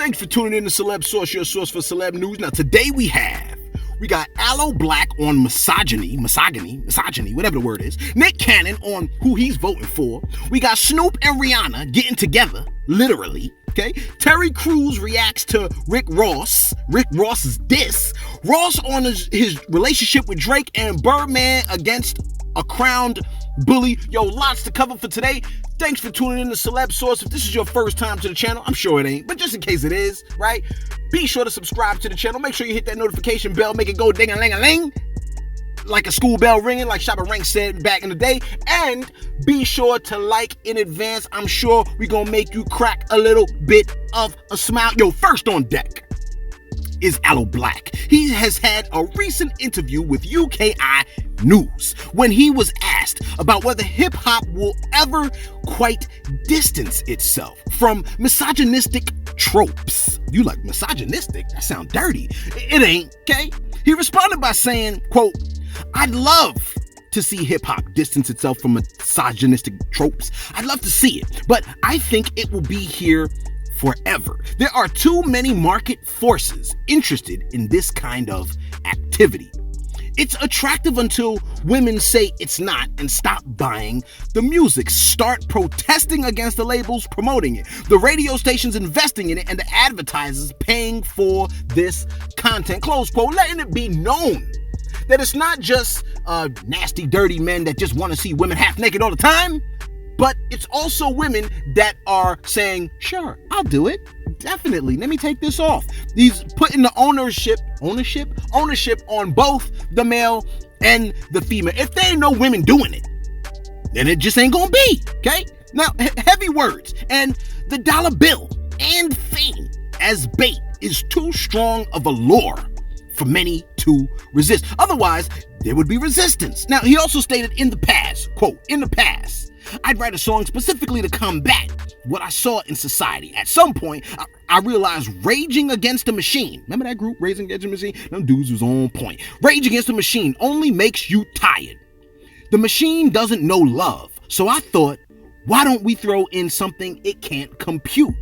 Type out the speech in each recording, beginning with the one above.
Thanks for tuning in to Celeb Source, your source for celeb news. Now, today we got Aloe Black on misogyny, whatever the word is. Nick Cannon on who he's voting for. We got Snoop and Rihanna getting together, literally. Okay, Terry Crews reacts to Rick Ross's diss. Ross on his relationship with Drake, and Birdman against a crowned bully. Yo, lots to cover for today. Thanks for tuning in to Celeb Source. If this is your first time to the channel, I'm sure it ain't, but just in case it is, right? Be sure to subscribe to the channel. Make sure you hit that notification bell. Make it go ding-a-ling-a-ling. Like a school bell ringing, like Shabba Rank said back in the day. And be sure to like in advance. I'm sure we're going to make you crack a little bit of a smile. Yo, first on deck is Aloe Black. He has had a recent interview with UKI News when he was asked about whether hip-hop will ever quite distance itself from misogynistic tropes. You like misogynistic? That sounds dirty. It ain't, okay? He responded by saying, quote, "I'd love to see hip-hop distance itself from misogynistic tropes. I'd love to see it, but I think it will be here forever. There are too many market forces interested in this kind of activity. It's attractive until women say it's not and stop buying the music, start protesting against the labels promoting it, the radio stations investing in it, and the advertisers paying for this content," close quote, letting it be known that it's not just nasty, dirty men that just want to see women half naked all the time, but it's also women that are saying, sure, I'll do it. Definitely. Let me take this off. He's putting the ownership on both the male and the female. If there ain't no women doing it, then it just ain't gonna be, okay? Now, heavy words and the dollar bill and fame as bait is too strong of a lure for many to resist. Otherwise, there would be resistance. Now, he also stated in the past, quote, "In the past, I'd write a song specifically to combat what I saw in society. At some point, I realized Raging Against the Machine," remember that group, Raging Against the Machine? Them dudes was on point. "Rage Against the Machine only makes you tired. The machine doesn't know love. So I thought, why don't we throw in something it can't compute?"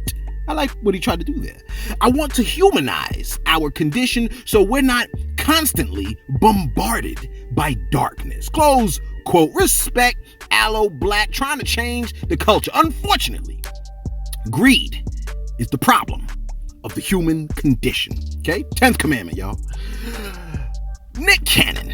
I like what he tried to do there. "I want to humanize our condition so we're not constantly bombarded by darkness." Close quote. Respect Aloe Black trying to change the culture. Unfortunately, greed is the problem of the human condition. Okay? 10th commandment, y'all. Nick Cannon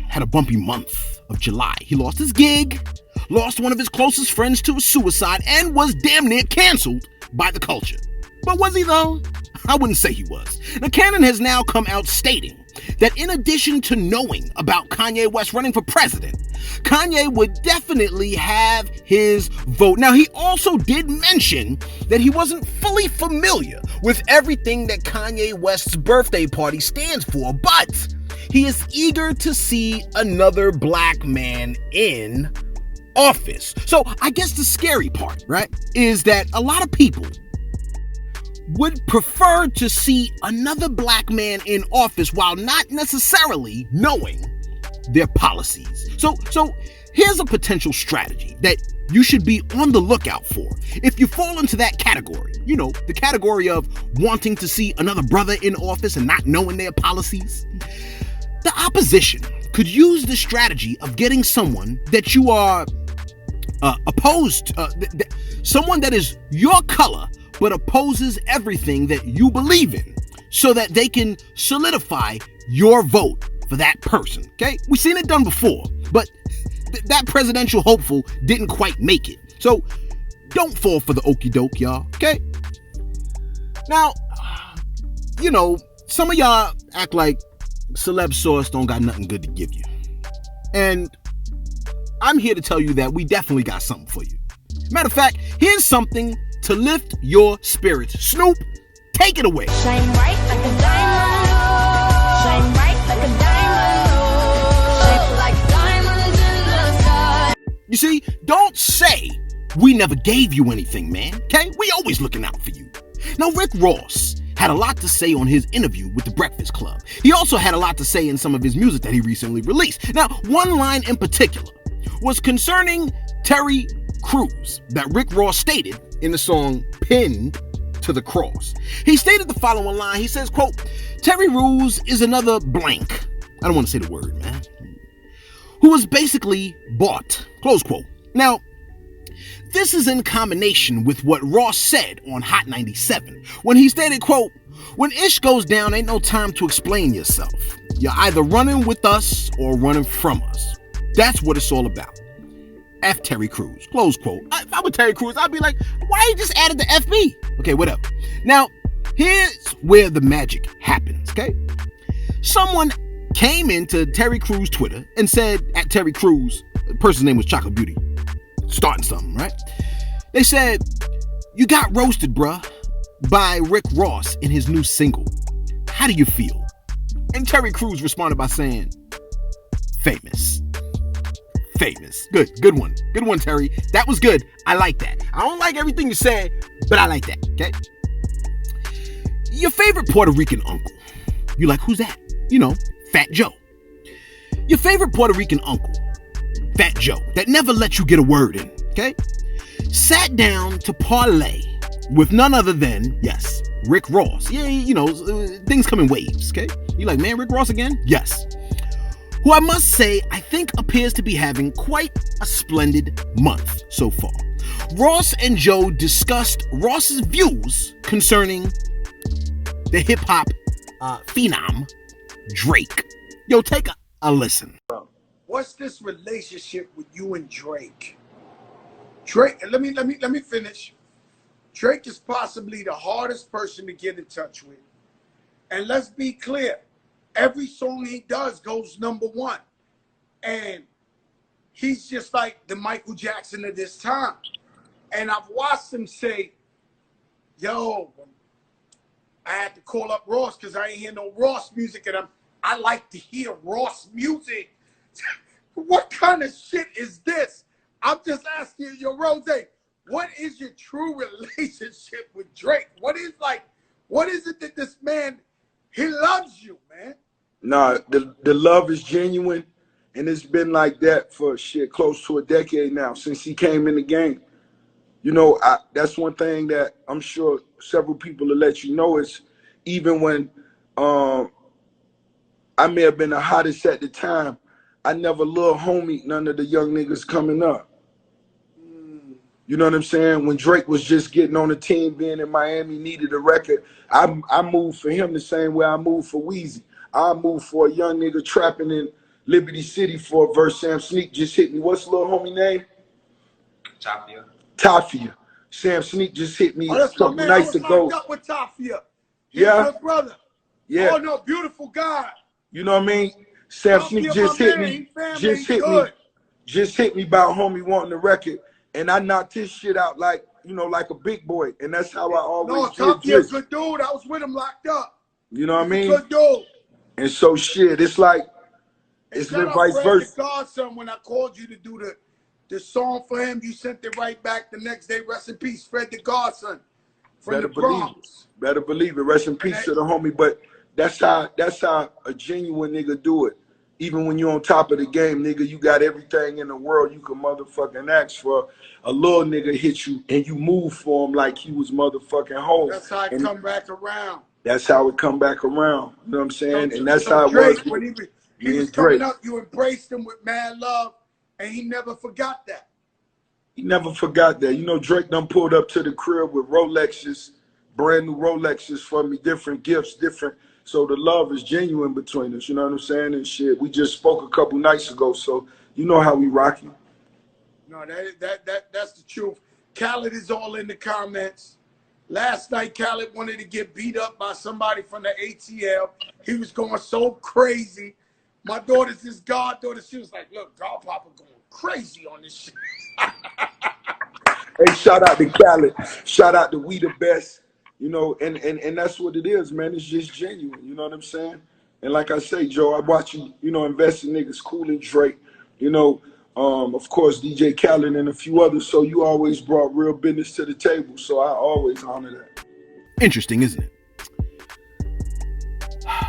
had a bumpy month of July. He lost his gig, lost one of his closest friends to a suicide, and was damn near canceled by the culture. But was he though? I wouldn't say he was. Now, Cannon has now come out stating that in addition to knowing about Kanye West running for president, Kanye would definitely have his vote. Now, he also did mention that he wasn't fully familiar with everything that Kanye West's birthday party stands for, but he is eager to see another black man in office. So I guess the scary part, right, is that a lot of people would prefer to see another black man in office while not necessarily knowing their policies. So here's a potential strategy that you should be on the lookout for. If you fall into that category, you know, the category of wanting to see another brother in office and not knowing their policies, the opposition could use the strategy of getting someone that you are opposed, someone that is your color but opposes everything that you believe in, so that they can solidify your vote for that person, okay? We've seen it done before, but that presidential hopeful didn't quite make it. So don't fall for the okie doke, y'all, okay? Now, you know, some of y'all act like Celeb Source don't got nothing good to give you. And I'm here to tell you that we definitely got something for you. Matter of fact, here's something to lift your spirits. Snoop, take it away. Shine bright like a diamond. Shine bright like a diamond. Shine like diamonds in the sky. You see, don't say we never gave you anything, man. Okay? We always looking out for you. Now, Rick Ross had a lot to say on his interview with The Breakfast Club. He also had a lot to say in some of his music that he recently released. Now, one line in particular was concerning Terry Crews that Rick Ross stated in the song Pinned to the cross. He stated the following line. He says, quote, Terry Crews is another blank. I don't want to say the word, man. Who was basically bought, close quote. Now, this is in combination with what Ross said on Hot 97 when he stated, quote, when ish goes down, ain't no time to explain yourself. You're either running with us or running from us. That's what it's all about. F Terry Crews, close quote. If I were Terry Crews, I'd be like, why you just added the FB? Okay, whatever. Now, here's where the magic happens, okay? Someone came into Terry Crews' Twitter and said, at Terry Crews, the person's name was Chocolate Beauty, starting something, right? They said, you got roasted, bruh, by Rick Ross in his new single. How do you feel? And Terry Crews responded by saying, famous. Famous. Good one. Good one, Terry. That was good. I like that. I don't like everything you said, but I like that, okay? Your favorite Puerto Rican uncle. You like, who's that? You know, Fat Joe. Your favorite Puerto Rican uncle, Fat Joe, that never let you get a word in, okay? Sat down to parlay with none other than, yes, Rick Ross. Yeah, you know, things come in waves, okay? You like, man, Rick Ross again? Yes. Who I must say, I think appears to be having quite a splendid month so far. Ross and Joe discussed Ross's views concerning the hip-hop phenom, Drake. Yo, take a listen. What's this relationship with you and Drake? Drake, let me finish. Drake is possibly the hardest person to get in touch with. And let's be clear, every song he does goes #1. And he's just like the Michael Jackson of this time. And I've watched him say, yo, I had to call up Ross because I ain't hear no Ross music. And I like to hear Ross music. What kind of shit is this? I'm just asking you, yo, Rose, what is your true relationship with Drake? What is it that this man, he loves you, man? Nah, the love is genuine, and it's been like that for close to a decade now since he came in the game. You know, that's one thing that I'm sure several people will let you know is even when I may have been the hottest at the time, I never little homie none of the young niggas coming up. You know what I'm saying? When Drake was just getting on the team, being in Miami, needed a record, I moved for him the same way I moved for Weezy. I moved for a young nigga trapping in Liberty City for a verse. Sam Sneak just hit me. What's the little homie name? Tafia. Sam Sneak just hit me a couple nights ago. I was locked up with Tafia. Yeah. Good brother. Yeah. Oh, no, beautiful guy. You know what I mean? Sam Sneak just hit me. Just hit me about homie wanting the record. And I knocked his shit out like, you know, like a big boy. And that's how I always did. Tafia's a good dude. I was with him locked up. You know what I mean? Good dude. And so it's like, it's been vice versa. Godson, when I called you to do the song for him, you sent it right back the next day. Rest in peace, Fred the Godson from the Bronx. Better believe it. Rest in peace to the homie. But that's how a genuine nigga do it. Even when you're on top of the game, nigga, you got everything in the world you can motherfucking ask for. A little nigga hit you and you move for him like he was motherfucking home. That's how it come back around. That's how it come back around. You know what I'm saying? And that's how it Drake, was. When he was coming up, you embraced him with mad love, and he never forgot that. He never forgot that. You know, Drake done pulled up to the crib with Rolexes, brand new Rolexes for me, different gifts, different. So the love is genuine between us, you know what I'm saying? And shit, we just spoke a couple nights ago, so you know how we rocking. No, that's the truth. Khaled is all in the comments. Last night, Khaled wanted to get beat up by somebody from the ATL. He was going so crazy. My daughter's his goddaughter. She was like, look, Godpapa going crazy on this shit. Hey, shout out to Khaled. Shout out to We the Best. You know, and that's what it is, man. It's just genuine. You know what I'm saying? And like I say, Joe, I watch you, you know, invest in niggas, Cool and Drake, you know, of course, DJ Khaled and a few others. So you always brought real business to the table. So I always honor that. Interesting, isn't it?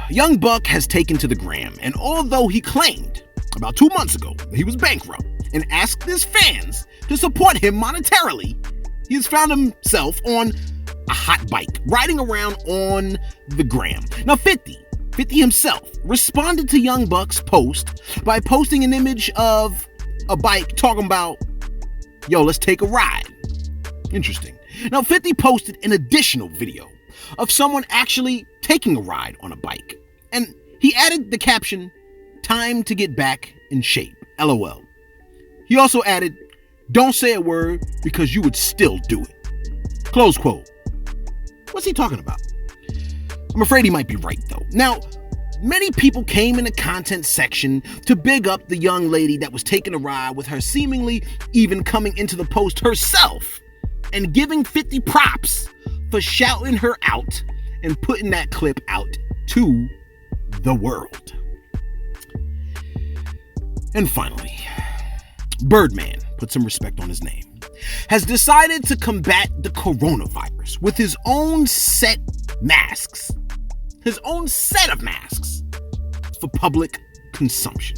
Young Buck has taken to the gram, and although he claimed about 2 months ago that he was bankrupt and asked his fans to support him monetarily, he has found himself on a hot bike, riding around on the gram. Now 50 himself responded to Young Buck's post by posting an image of a bike talking about, yo, let's take a ride. Interesting. Now 50 posted an additional video of someone actually taking a ride on a bike. And he added the caption, "Time to get back in shape, LOL." He also added, "Don't say a word because you would still do it." Close quote. What's he talking about? I'm afraid he might be right though. Now, many people came in the content section to big up the young lady that was taking a ride, with her seemingly even coming into the post herself and giving 50 props for shouting her out and putting that clip out to the world. And finally, Birdman, put some respect on his name, has decided to combat the coronavirus with his own set masks. His own set of masks for public consumption.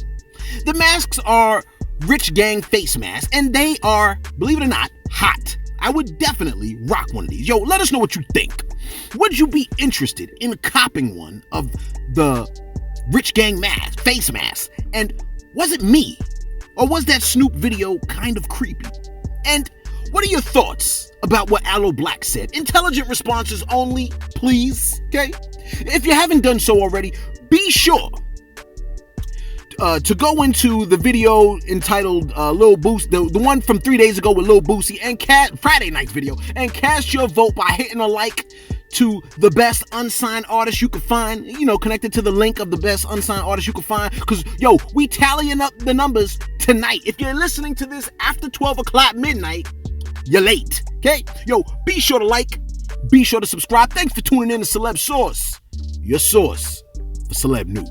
The masks are rich gang face masks, and they are, believe it or not, hot. I would definitely rock one of these. Yo, let us know what you think. Would you be interested in copping one of the rich gang mask, face masks? And was it me? Or was that Snoop video kind of creepy? And what are your thoughts about what Aloe Black said? Intelligent responses only, please, okay? If you haven't done so already, be sure to go into the video entitled Lil Boosie, the one from 3 days ago with Lil Boosie, and Friday night's video, and cast your vote by hitting a like to the best unsigned artist you could find, connected to the link of the best unsigned artist you could find, because, yo, we tallying up the numbers tonight. If you're listening to this after 12 o'clock midnight, you're late, okay? Yo, be sure to like, be sure to subscribe. Thanks for tuning in to Celeb Source, your source for celeb news.